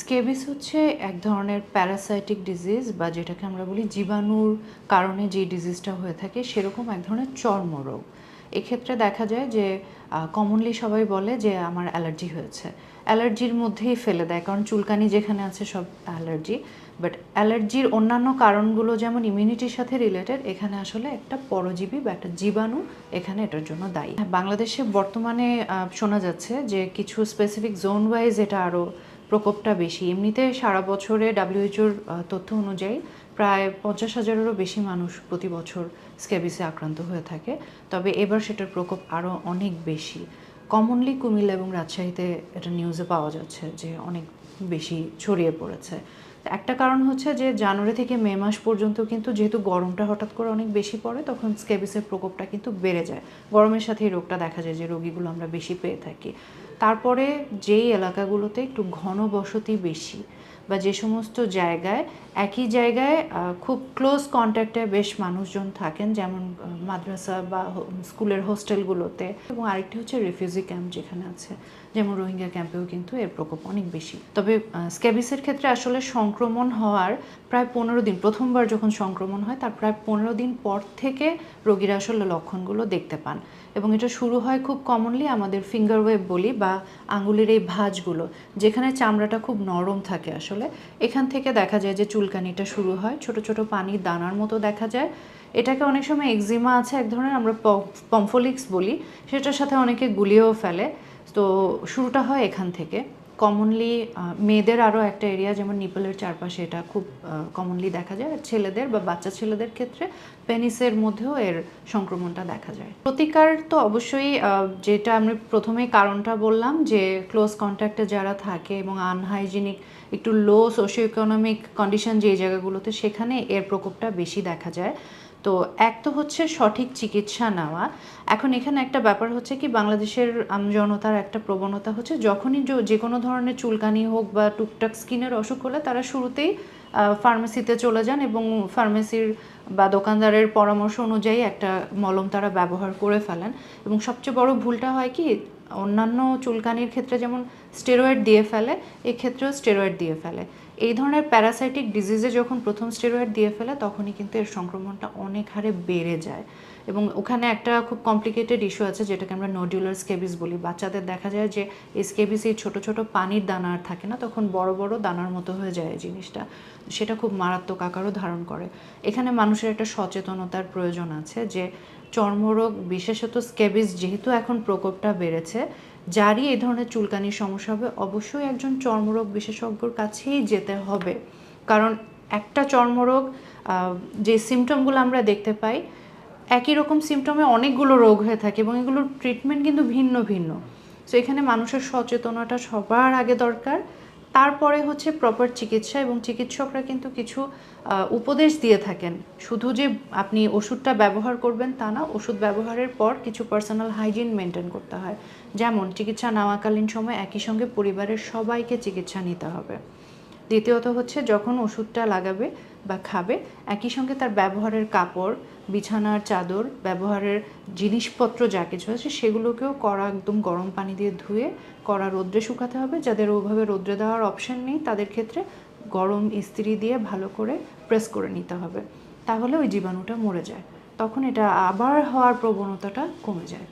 Scabies হচ্ছে এক ধরনের প্যারাসাইটিক ডিজিজ বা যেটাকে আমরা বলি জীবাণুর কারণে যে ডিজিজটা হয়ে থাকে সেরকম এক ধরনের চর্মরোগ। এক্ষেত্রে দেখা যায় যে কমনলি সবাই বলে যে আমার অ্যালার্জি হয়েছে, অ্যালার্জির মধ্যেই ফেলে দেয়, কারণ চুলকানি যেখানে আছে সব অ্যালার্জি। বাট অ্যালার্জির অন্যান্য কারণগুলো যেমন ইমিউনিটির সাথে রিলেটেড, এখানে আসলে একটা পরজীবী বা একটা জীবাণু এখানে এটার জন্য দায়ী। বাংলাদেশে বর্তমানে শোনা যাচ্ছে যে কিছু স্পেসিফিক জোন ওয়াইজ এটা আরও প্রকোপটা বেশি। এমনিতে সারা বছরে ডাব্লিউএইচওর তথ্য অনুযায়ী প্রায় 50,000-এরও বেশি মানুষ প্রতি বছর স্ক্যাবিসে আক্রান্ত হয়ে থাকে। তবে এবার সেটার প্রকোপ আরও অনেক বেশি। কমনলি কুমিল্লা এবং রাজশাহীতে এটা নিউজে পাওয়া যাচ্ছে যে অনেক বেশি ছড়িয়ে পড়েছে। একটা কারণ হচ্ছে যে জানুয়ারি থেকে মে মাস পর্যন্ত কিন্তু যেহেতু গরমটা হঠাৎ করে অনেক বেশি পড়ে, তখন স্ক্যাবিসের প্রকোপটা কিন্তু বেড়ে যায়। গরমের সাথে এই রোগটা দেখা যায় যে রোগীগুলো আমরা বেশি পেয়ে থাকি। তারপরে যেই এলাকাগুলোতে একটু ঘনবসতি বেশি বা যে সমস্ত জায়গায় একই জায়গায় খুব ক্লোজ কন্ট্যাক্টে বেশ মানুষজন থাকেন, যেমন মাদ্রাসা বা স্কুলের হোস্টেলগুলোতে, এবং আরেকটি হচ্ছে রিফিউজি ক্যাম্প যেখানে আছে, যেমন রোহিঙ্গা ক্যাম্পেও কিন্তু এর প্রকোপ অনেক বেশি। তবে স্ক্যাবিসের ক্ষেত্রে আসলে সংক্রমণ হওয়ার প্রায় 15 দিন, প্রথমবার যখন সংক্রমণ হয় তার প্রায় 15 দিন পর থেকে রোগীরা আসলে লক্ষণগুলো দেখতে পান। এবং এটা শুরু হয় খুব কমনলি আমাদের ফিঙ্গার ওয়েব বলি বা আঙুলের এই ভাঁজগুলো, যেখানে চামড়াটা খুব নরম থাকে আসলে, এখান থেকে দেখা যায় যে চুলকানিটা শুরু হয়। ছোট ছোট পানির দানার মতো দেখা যায়। এটাকে অনেক সময় এক্সিমা আছে এক ধরনের, আমরা পম্ফোলিক্স বলি, সেটার সাথে অনেকে গুলিয়েও ফেলে। তো শুরুটা হয় এখান থেকে। কমনলি মেয়েদের আরও একটা এরিয়া যেমন নিপলের চারপাশে এটা খুব কমনলি দেখা যায়। ছেলেদের বা বাচ্চা ছেলেদের ক্ষেত্রে পেনিসের মধ্যেও এর সংক্রমণটা দেখা যায়। প্রতিকার তো অবশ্যই, যেটা আমি প্রথমেই কারণটা বললাম যে ক্লোজ কন্ট্যাক্টে যারা থাকে এবং আনহাইজিনিক, একটু লো সোশিও ইকোনমিক কন্ডিশন যে জায়গাগুলোতে, সেখানে এর প্রকোপটা বেশি দেখা যায়। তো এক তো হচ্ছে সঠিক চিকিৎসা নেওয়া। এখন এখানে একটা ব্যাপার হচ্ছে কি, বাংলাদেশের আমজনতার একটা প্রবণতা হচ্ছে যখনই যে কোনো ধরনের চুলকানি হোক বা টুকটাক স্কিনের অসুখ হলে তারা শুরুতেই ফার্মেসিতে চলে যান এবং ফার্মেসির বা দোকানদারের পরামর্শ অনুযায়ী একটা মলম তারা ব্যবহার করে ফেলেন। এবং সবচেয়ে বড় ভুলটা হয় কি, অন্যান্য চুলকানির ক্ষেত্রে যেমন স্টেরয়েড দিয়ে ফেলে, এক্ষেত্রেও স্টেরয়েড দিয়ে ফেলে। এই ধরনের প্যারাসাইটিক ডিজিজে যখন প্রথম স্টেরয়েড দিয়ে ফেলে তখনই কিন্তু এর সংক্রমণটা অনেক হারে বেড়ে যায়। এবং ওখানে একটা খুব কমপ্লিকেটেড ইস্যু আছে যেটাকে আমরা নডুলার স্কেবিস বলি। বাচ্চাদের দেখা যায় যে এই স্কেবিস এই ছোটো ছোটো পানির দানা আর থাকে না, তখন বড় বড় দানার মতো হয়ে যায় এই জিনিসটা। সেটা খুব মারাত্মক আকারও ধারণ করে। এখানে মানুষের একটা সচেতনতার প্রয়োজন আছে যে চর্মরোগ, বিশেষত স্কেবিস যেহেতু এখন প্রকোপটা বেড়েছে, যারই এই ধরনের চুলকানির সমস্যা হবে অবশ্যই একজন চর্মরোগ বিশেষজ্ঞর কাছেই যেতে হবে। কারণ একটা চর্মরোগ, যে সিমটমগুলো আমরা দেখতে পাই, একই রকম সিমটমে অনেকগুলো রোগ হয়ে থাকে এবং এগুলোর ট্রিটমেন্ট কিন্তু ভিন্ন ভিন্ন। সো এখানে মানুষের সচেতনতা সবার আগে দরকার। তারপরে হচ্ছে প্রপার চিকিৎসা, এবং চিকিৎসকরা কিন্তু কিছু উপদেশ দিয়ে থাকেন। শুধু যে আপনি ওষুধটা ব্যবহার করবেন তা না, ওষুধ ব্যবহারের পর কিছু পার্সোনাল হাইজিন মেনটেন করতে হয়। যেমন চিকিৎসা নেওয়াকালীন সময় একই সঙ্গে পরিবারের সবাইকে চিকিৎসা নিতে হবে। দ্বিতীয়ত হচ্ছে যখন ওষুধটা লাগাবে বা খাবে, একই সঙ্গে তার ব্যবহারের কাপড়, বিছানার চাদর, ব্যবহারের জিনিসপত্র যা কিছু আছে সেগুলোকেও কড়া একদম গরম পানি দিয়ে ধুয়ে কড়া রোদ্রে শুকাতে হবে। যাদের ওভাবে রোদ্রে দেওয়ার অপশন নেই তাদের ক্ষেত্রে গরম ইস্ত্রি দিয়ে ভালো করে প্রেস করে নিতে হবে। তাহলে ওই জীবাণুটা মরে যায়, তখন এটা আবার হওয়ার প্রবণতাটা কমে যায়।